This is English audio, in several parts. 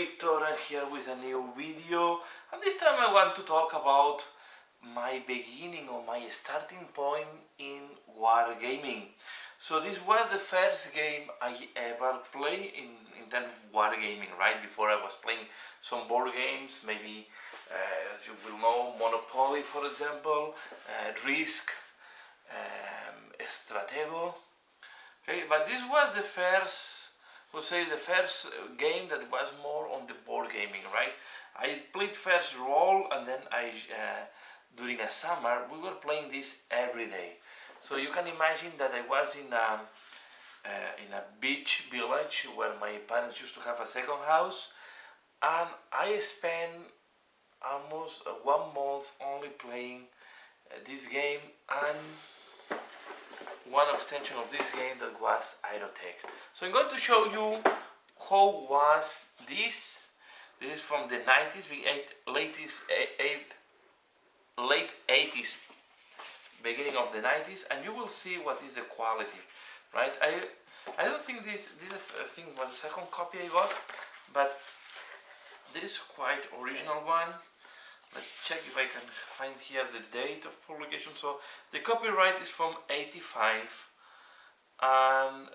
Victor, and here with a new video, and this time I want to talk about my beginning or my starting point in Wargaming. So this was the first game I ever played in terms of Wargaming, right? Before I was playing some board games, maybe as you will know, Monopoly for example, Risk, Stratego. Okay, but this was the first, we'll say the first game that was more on the board gaming, right? I played first role, and then during a summer we were playing this every day. So you can imagine that I was in a beach village where my parents used to have a second house, and I spent almost 1 month only playing this game, and one extension of this game that was Aerotech. So I'm going to show you how was this. This is from the 90s, late 80s, beginning of the 90s, and you will see what is the quality, right? I don't think this is, I think was the second copy I got, but this is quite original one. Let's check if I can find here the date of publication. So the copyright is from 85, and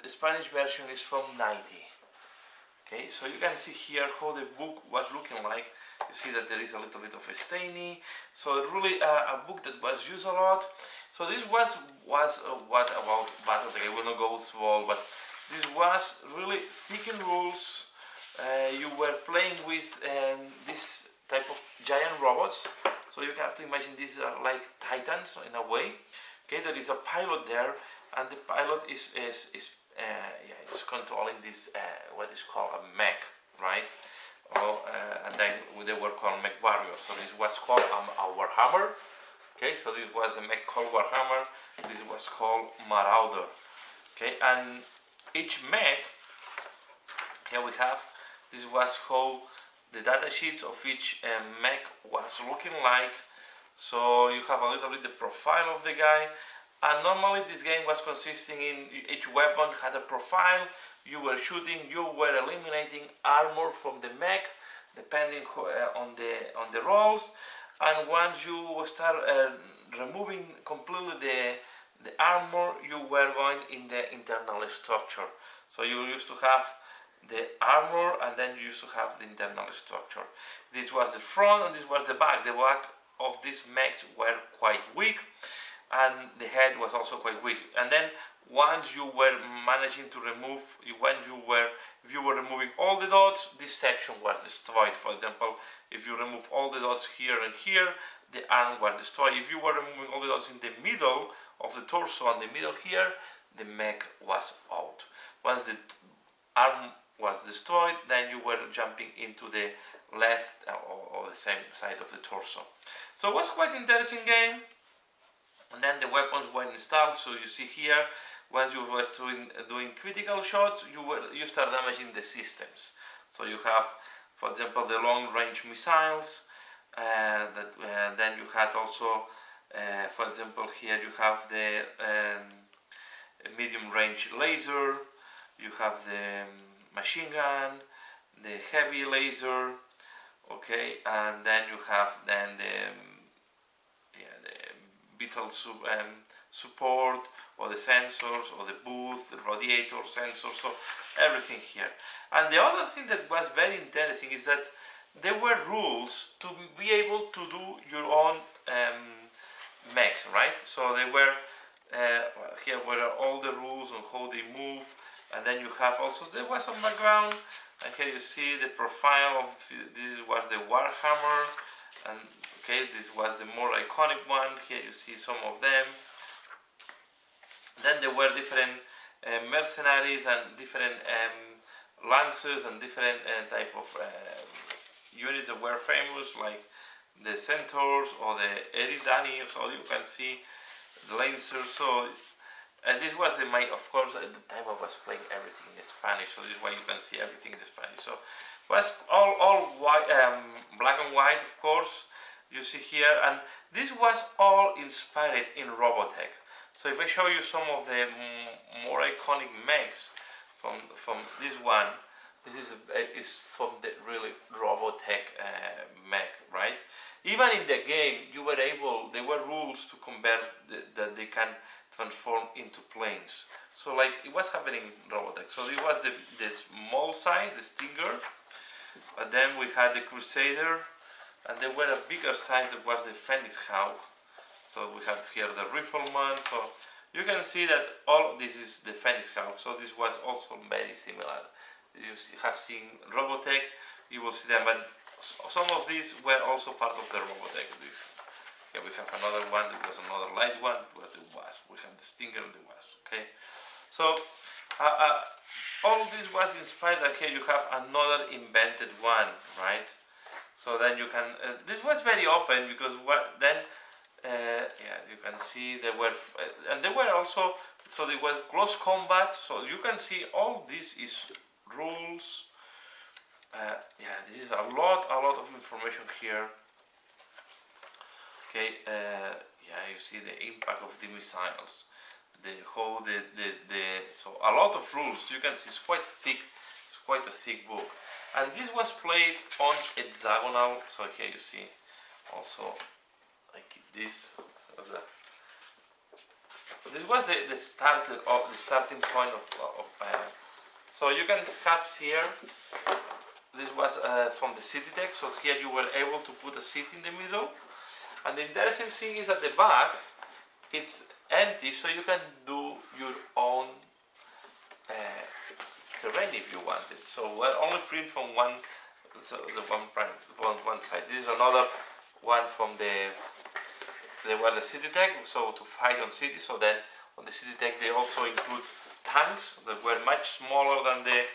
the Spanish version is from 90. Okay, so you can see here how the book was looking like. You see that there is a little bit of a stainy. So really a book that was used a lot. So this was what about Battletech. I will not go through all, but this was really thickened rules. You were playing with this type of giant robots, so you have to imagine these are like titans in a way. Okay, there is a pilot there, and the pilot is it's controlling this what is called a mech, right? And then they were called mech warriors. So this was called a Warhammer. Okay, so this was a mech called Warhammer. This was called Marauder. Okay, and each mech, here we have, this was how the data sheets of each mech was looking like. So you have a little bit the profile of the guy, and normally this game was consisting in each weapon had a profile. You were shooting, you were eliminating armor from the mech depending on the rolls, and once you start removing completely the armor, you were going in the internal structure. So you used to have the armor, and then you used to have the internal structure. This was the front, and this was the back. The back of these mechs were quite weak, and the head was also quite weak. And then once you were managing to remove, if you were removing all the dots, this section was destroyed. For example, if you remove all the dots here and here, the arm was destroyed. If you were removing all the dots in the middle of the torso and the middle here, the mech was out. Once the arm was destroyed, then you were jumping into the left or the same side of the torso. So it was quite interesting game. And then the weapons were installed. So you see here, once you were doing critical shots, you start damaging the systems. So you have, for example, the long-range missiles. Then you had also, for example, here you have the medium-range laser. You have the machine gun, the heavy laser, okay, and then you have the vital support, or the sensors, or the booth, the radiator sensor, so everything here. And the other thing that was very interesting is that there were rules to be able to do your own mechs, right? So they were here were all the rules on how they move. And then you have also, there was some background, and here you see the profile of, this was the Warhammer, and okay, this was the more iconic one. Here you see some of them. Then there were different mercenaries and different lancers and different type of units that were famous, like the centaurs or the Eridani. So you can see the lancers. So this was of course, at the time I was playing everything in Spanish, so this is why you can see everything in Spanish. So it was all white, black and white, of course, you see here, and this was all inspired in Robotech. So if I show you some of the more iconic mechs from this one, This is from the really Robotech mech, right? Even in the game, there were rules to convert that they can transform into planes. So like, what's happening in Robotech? So it was the small size, the Stinger, but then we had the Crusader, and there were a bigger size that was the Phoenix Hawk. So we have here the Rifleman. So you can see that all this is the Phoenix Hawk. So this was also very similar. You have seen Robotech, you will see them, but some of these were also part of the Robotech. Here we have another one, there was another light one, it was the Wasp. We have the Stinger and the Wasp, okay? So all this was inspired, and here you have another invented one, right? So then you can, this was very open because yeah, you can see there were, and there were also, so there was close combat, so you can see all this is rules. Yeah, this is a lot of information here. Okay, yeah, you see the impact of the missiles, so a lot of rules. You can see it's quite thick. It's quite a thick book, and this was played on hexagonal. So here you see also like this. This was the starting point of so you can have here. This was from the Tech. So here you were able to put a seat in the middle, and the interesting thing is at the back it's empty, so you can do your own terrain if you wanted. So we're only print from one, so one side. This is another one from the Tech. So to fight on cities. So then on the Tech they also include tanks that were much smaller than the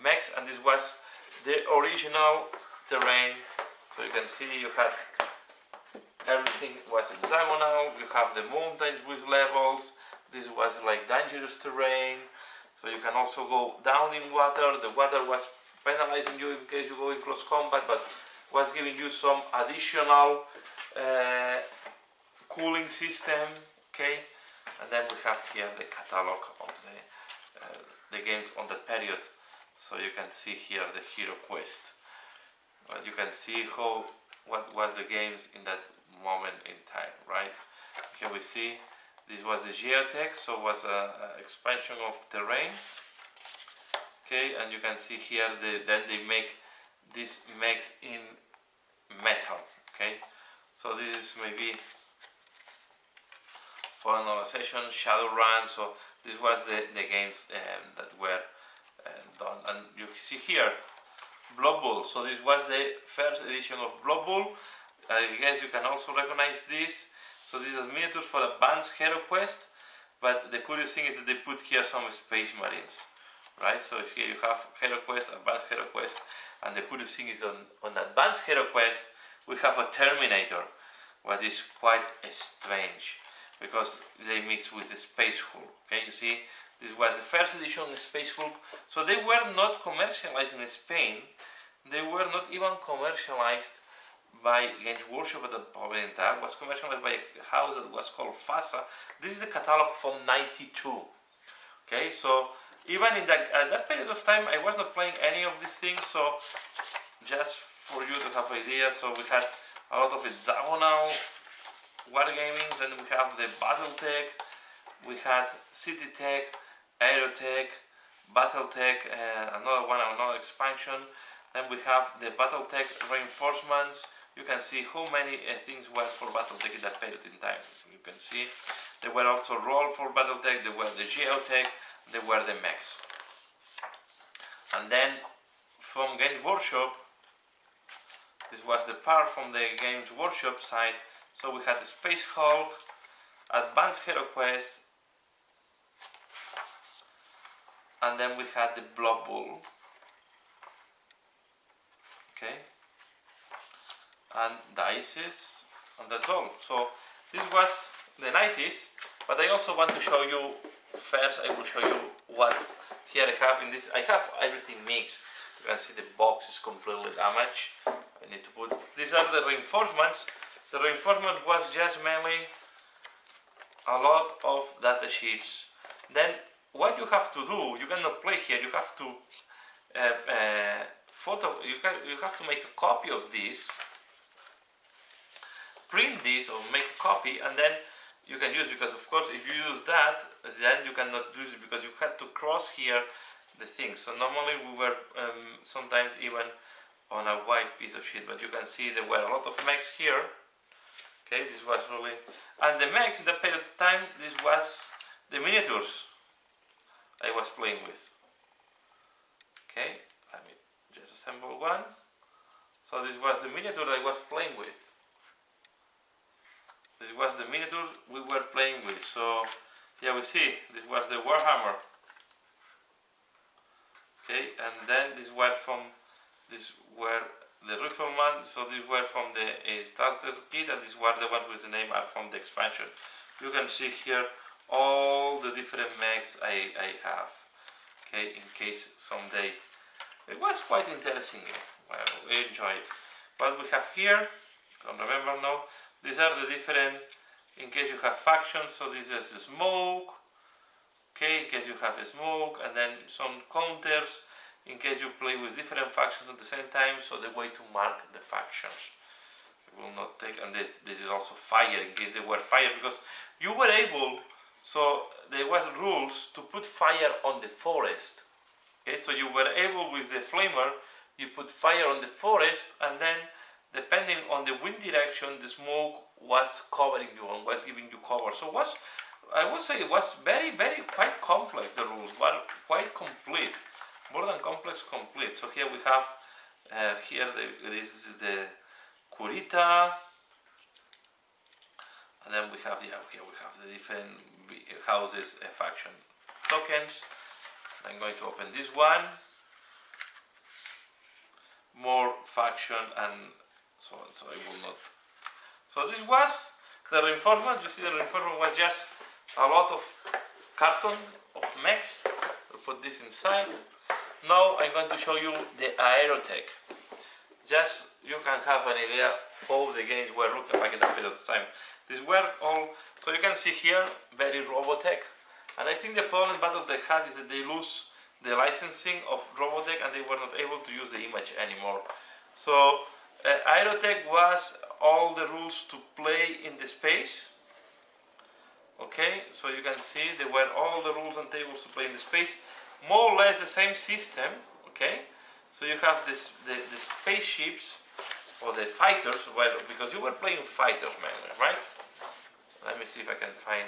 mechs, and this was the original terrain. So you can see you had everything was hexagonal. You have the mountains with levels. This was like dangerous terrain. So you can also go down in water. The water was penalizing you in case you go in close combat, but was giving you some additional cooling system. Okay, and then we have here the catalog of the games on the period. So you can see here the Hero Quest. But you can see what was the games in that moment in time, right? Here we see this was the Aerotech, so it was an expansion of terrain. Okay, and you can see here then they make these mechs in metal. Okay, so this is maybe for another session, Shadowrun. So this was the games that were done, and you see here Blood Bowl. So this was the first edition of Blood Bowl. I guess you can also recognize this. So this is miniatures for Advanced Hero Quest, but the curious thing is that they put here some Space Marines, right? So here you have Hero Quest, Advanced Hero Quest, and the curious thing is on Advanced Hero Quest we have a Terminator, what is quite strange because they mix with the Space Hulk. Okay, you see, this was the first edition of Space Hulk. So they were not commercialized in Spain. They were not even commercialized by Games Workshop at that point in time. It was commercialized by a house that was called FASA. This is the catalog from '92. Okay, so even in at that period of time, I was not playing any of these things. So just for you to have an idea, so we had a lot of hexagonal Wargaming, then we have the Battletech, we had Tech, Aerotech, Battletech, another expansion. Then we have the Battletech reinforcements. You can see how many things were for Battletech in that period in time. You can see there were also roll for Battletech, there were the Geotech, there were the mechs. And then from Games Workshop, this was the part from the Games Workshop side. So we had the Space Hulk, Advanced Hero Quest, and then we had the Blood Bowl. Okay, and dices, and that's all. So this was the 90s, but I also want to show you, first I will show you what here I have in this. I have everything mixed. You can see the box is completely damaged. I need to put, these are the reinforcements. The reinforcement was just mainly a lot of data sheets. Then what you have to do, you cannot play here, you have to photo. You have to make a copy of this, print this or make a copy, and then you can use, because of course if you use that, then you cannot use it because you had to cross here the thing. So normally we were sometimes even on a white piece of sheet, but you can see there were a lot of mechs here. Okay, this was really, and the mechs in that period of time, this was the miniatures I was playing with. Okay, let me just assemble one. So this was the miniature I was playing with. This was the miniature we were playing with. So yeah, we see this was the Warhammer. Okay, and then this were the Rifleman. So these were from the starter kit, and these were the ones with the name are from the expansion. You can see here all the different mechs I have. Okay, in case someday. It was quite interesting. Well, we enjoyed. What we have here, don't remember now. These are the different, in case you have factions, so this is the smoke, okay, in case you have a smoke, and then some counters, in case you play with different factions at the same time, so the way to mark the factions. You will not take, and this is also fire, in case they were fire, because you were able, so there was rules to put fire on the forest, okay, so you were able with the flamer, you put fire on the forest, and then depending on the wind direction, the smoke was covering you and was giving you cover. So I would say it was very, very quite complex. The rules were quite complete, more than complex, complete. So here we have this is the Kurita, and then we have here we have the different houses, faction tokens. I'm going to open this one. More faction and so on, so I will not. So this was the reinforcement. You see, the reinforcement was just a lot of carton of mechs. We'll put this inside. Now I'm going to show you the Aerotech. Just you can have an idea how the games were looking back in that period of time. These were all, so you can see here, very Robotech. And I think the problem Battletech had is that they lose the licensing of Robotech and they were not able to use the image anymore. So Aerotech was all the rules to play in the space. Okay, so you can see there were all the rules and tables to play in the space, more or less the same system. Okay, so you have the spaceships or the fighters, well, because you were playing fighters mainly, right? Let me see if I can find.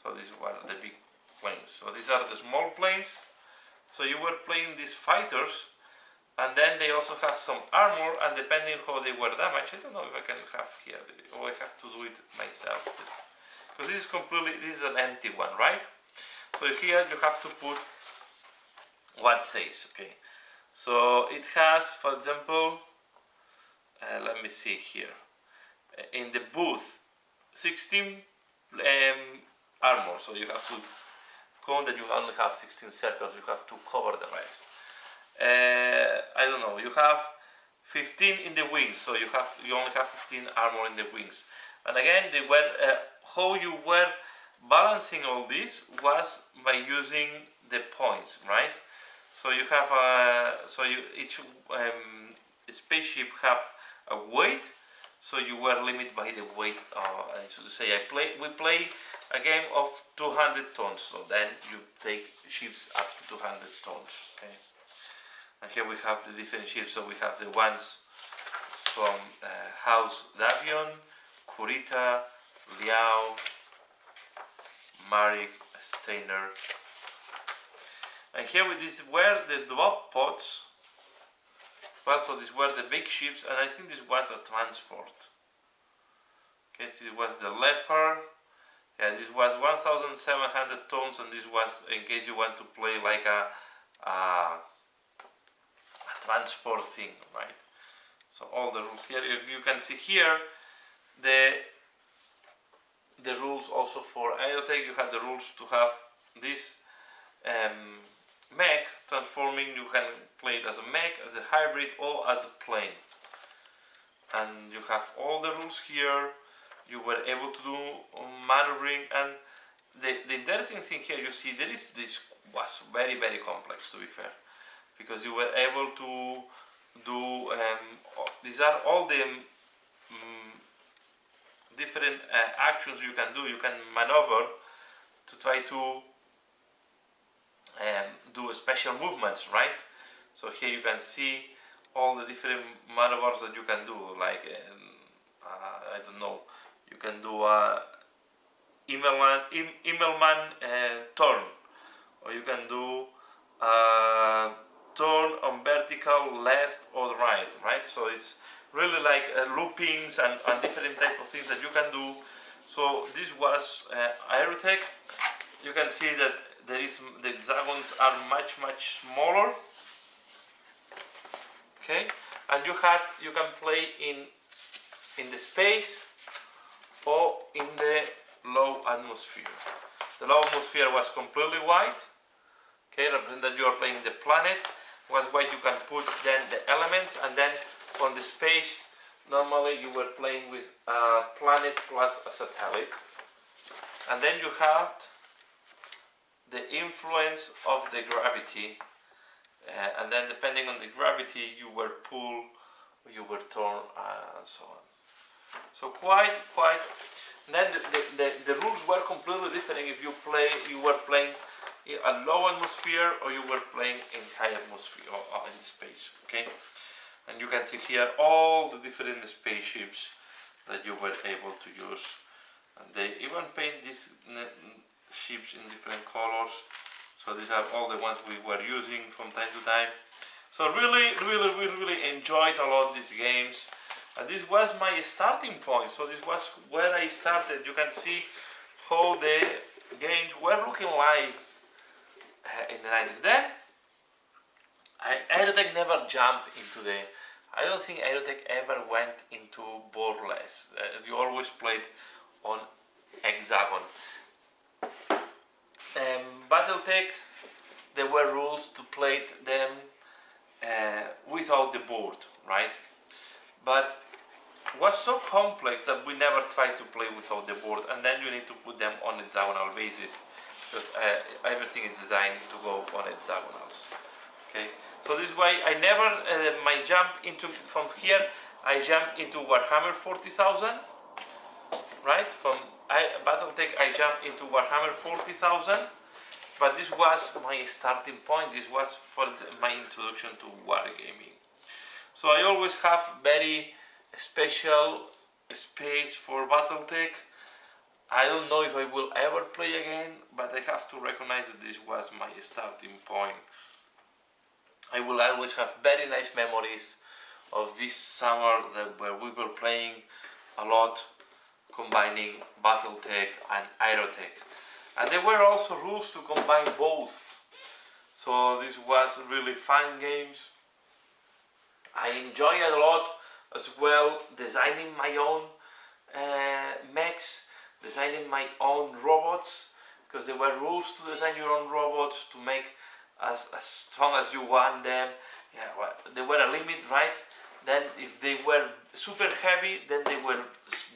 So these were the big planes. So these are the small planes. So you were playing these fighters, and then they also have some armor, and depending how they were damaged, I don't know if I can have here, or I have to do it myself. Because this is an empty one, right? So here you have to put what says, okay? So it has, for example, let me see here, in the booth, 16 armor, so you have to count that you only have 16 circles, you have to cover the rest. I don't know, you have 15 in the wings, so you only have 15 armor in the wings. And again, they were, how you were balancing all this was by using the points, right? So you have each spaceship have a weight, so you were limited by the weight. So to say, we play a game of 200 tons, so then you take ships up to 200 tons. Okay, and here we have the different ships. So we have the ones from House Davion, Kurita, Liao, Marek, Steiner. And here these were the drop pods. Well, so these were the big ships, and I think this was a transport. Okay, so it was the Leopard. Yeah, this was 1,700 tons, and this was in case you want to play like a transport thing, right? So all the rules here, you can see here the rules also for Aerotech. You have the rules to have this mech transforming. You can play it as a mech, as a hybrid, or as a plane. And you have all the rules here. You were able to do maneuvering, and the interesting thing here, you see, this was very, very complex, to be fair, because you were able to do these are all the different actions you can do. You can maneuver to try to do special movements, right? So here you can see all the different maneuvers that you can do, like I don't know, you can do a Immelman turn, or you can do turn on vertical left or right? So it's really like loopings and different type of things that you can do. So this was Aerotech. You can see that the hexagons are much smaller. Okay, and you can play in the space or in the low atmosphere. The low atmosphere was completely white. Okay, represent that you are playing the planet. Was white, you can put then the elements, and then on the space normally you were playing with a planet plus a satellite, and then you have the influence of the gravity, and then depending on the gravity you were pulled, you were torn, and so on. So quite. And then the rules were completely different if you were playing in a low atmosphere or you were playing in high atmosphere or in space. Okay, and you can see here all the different spaceships that you were able to use, and they even paint these ships in different colors. So these are all the ones we were using from time to time. So really enjoyed a lot these games, and this was my starting point. So this was where I started. You can see how the games were looking like in the 90s. Then Aerotech never jumped into the. I don't think Aerotech ever went into borderless. You always played on hexagon. Battletech, there were rules to play them without the board, right? But it was so complex that we never tried to play without the board, and then you need to put them on hexagonal basis, because everything is designed to go on hexagonals. Okay, so this way I never my jump into from here. I jump into Warhammer 40,000, right? From Battletech I jump into Warhammer 40,000, but this was my starting point. This was for my introduction to Wargaming. So I always have very special space for Battletech. I don't know if I will ever play again, but I have to recognize that this was my starting point. I will always have very nice memories of this summer where we were playing a lot, combining Battletech and Aerotech. And there were also rules to combine both. So this was really fun games. I enjoy it a lot as well, designing my own mechs, designing my own robots, because there were rules to design your own robots to make as strong as you want them. Yeah, well, there were a limit, right? Then if they were super heavy, then they were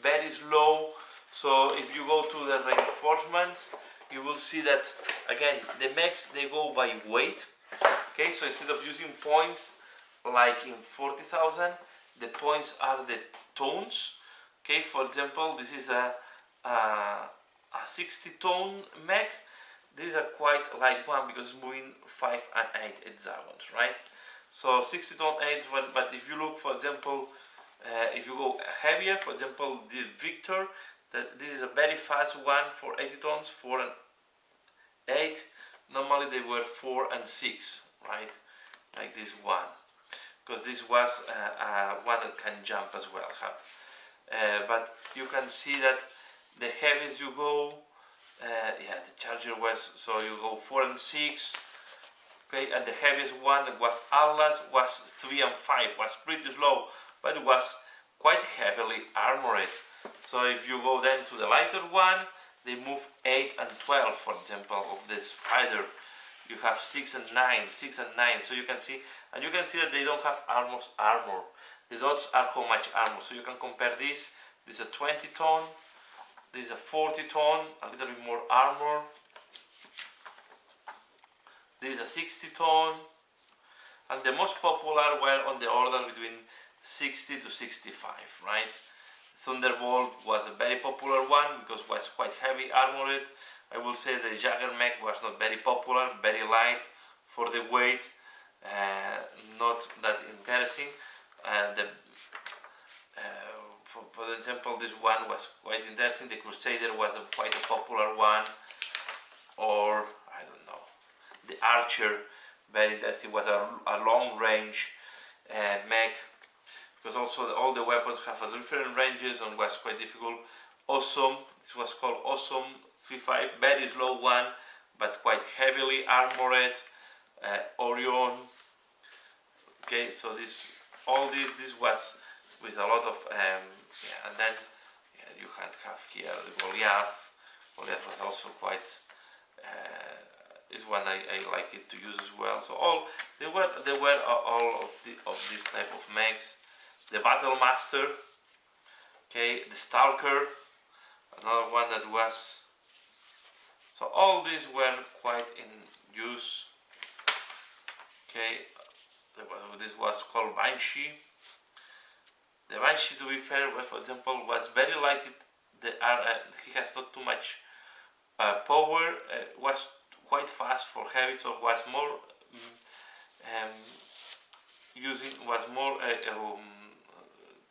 very slow. So if you go to the reinforcements, you will see that again the mechs, they go by weight. Okay, so instead of using points like in 40,000, the points are the tones. Okay, for example, this is a 60 tone mech. This is a quite light one because it's moving 5 and 8 hexagons, right? So 60 ton 8, but if you look, for example, if you go heavier, for example, the Victor, this is a very fast one for 80 tons, 4 and 8. Normally they were 4 and 6, right? Like this one, because this was one that can jump as well. But you can see that the heaviest you go, yeah, the Charger was, so you go 4 and 6. Okay, and the heaviest one that was Atlas was 3 and 5, was pretty slow, but it was quite heavily armored. So if you go then to the lighter one, they move 8 and 12, for example, of the Spider. You have 6 and 9, 6 and 9, so you can see, and you can see that they don't have almost armor. The dots are how much armor, so you can compare this. This is a 20 ton, this is a 40 ton, a little bit more armor. This is a 60 ton, and the most popular were on the order between 60 to 65, right? Thunderbolt was a very popular one because it was quite heavy armored. I will say the Jagger mech was not very popular, very light for the weight, not that interesting. For example, this one was quite interesting. The Crusader was quite a popular one, or I don't know, the Archer, very interesting, was a long range mech, because also all the weapons have a different ranges and was quite difficult. Awesome, this was called Awesome 3.5, very slow one, but quite heavily armored. Orion. Okay, so this was with a lot of and then you have here the Goliath. Goliath was also quite is one I like it to use as well. So there were all of this type of mechs. The Battle Master, okay, the Stalker, another one that was. So all these were quite in use. Okay, this was called Banshee. The Banshee, to be fair, for example, was very light. He has not too much power. Was quite fast for heavy, so was more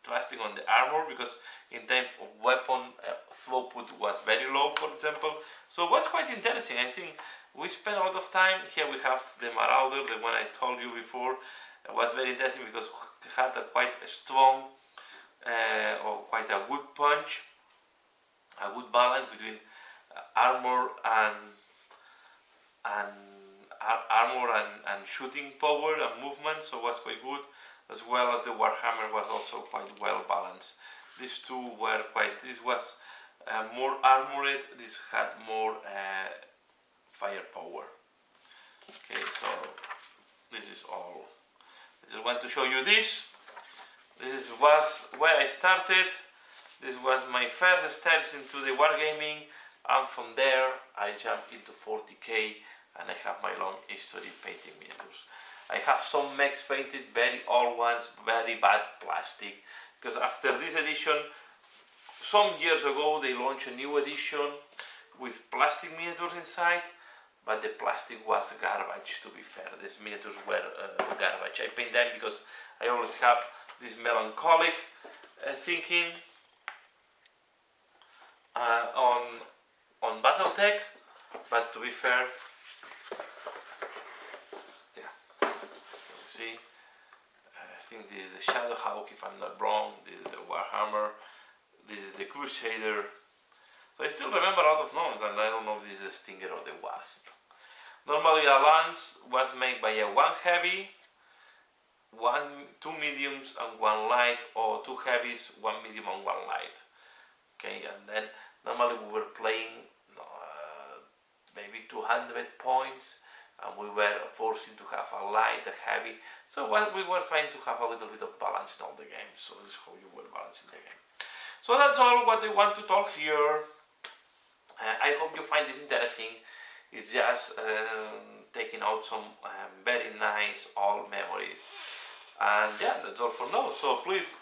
trusting on the armor, because in terms of weapon throughput was very low, for example. So it was quite interesting. I think we spent a lot of time. Here we have the Marauder, the one I told you before. It was very interesting because it had quite a strong or quite a good punch, a good balance between armor and shooting power and movement, so it was quite good, as well as the Warhammer was also quite well balanced. These two were quite, this was more armored, this had more firepower. Okay, so this is all. I just want to show you this. This was where I started. This was my first steps into the Wargaming, and from there I jumped into 40k, and I have my long history painting miniatures. I have some mechs painted, very old ones, very bad plastic, because after this edition, some years ago they launched a new edition with plastic miniatures inside, but the plastic was garbage, to be fair. These miniatures were garbage. I paint them because I always have this melancholic thinking on Battletech, but to be fair, yeah, you see, I think this is the Shadowhawk, if I'm not wrong. This is the Warhammer, this is the Crusader. So I still remember a lot of names, and I don't know if this is the Stinger or the Wasp. Normally a lance was made by a one heavy, two mediums and one light, or two heavies, one medium and one light. Okay, and then normally we were playing maybe 200 points, and we were forcing to have a light, a heavy. So we were trying to have a little bit of balance in all the games. So this is how you were balancing the game. So that's all what I want to talk here. I hope you find this interesting. It's just taking out some very nice old memories. And yeah, that's all for now. So please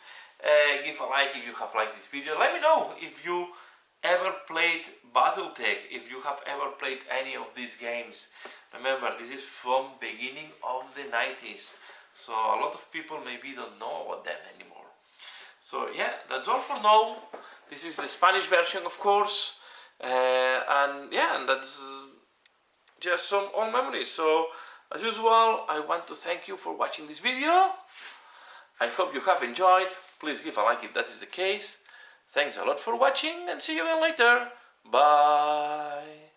give a like if you have liked this video. Let me know if you ever played Battletech, if you have ever played any of these games. Remember, this is from beginning of the 90s. So a lot of people maybe don't know about them anymore. So yeah, that's all for now. This is the Spanish version, of course. And yeah, and that's just some old memories. So as usual, I want to thank you for watching this video. I hope you have enjoyed. Please give a like if that is the case. Thanks a lot for watching, and see you again later. Bye.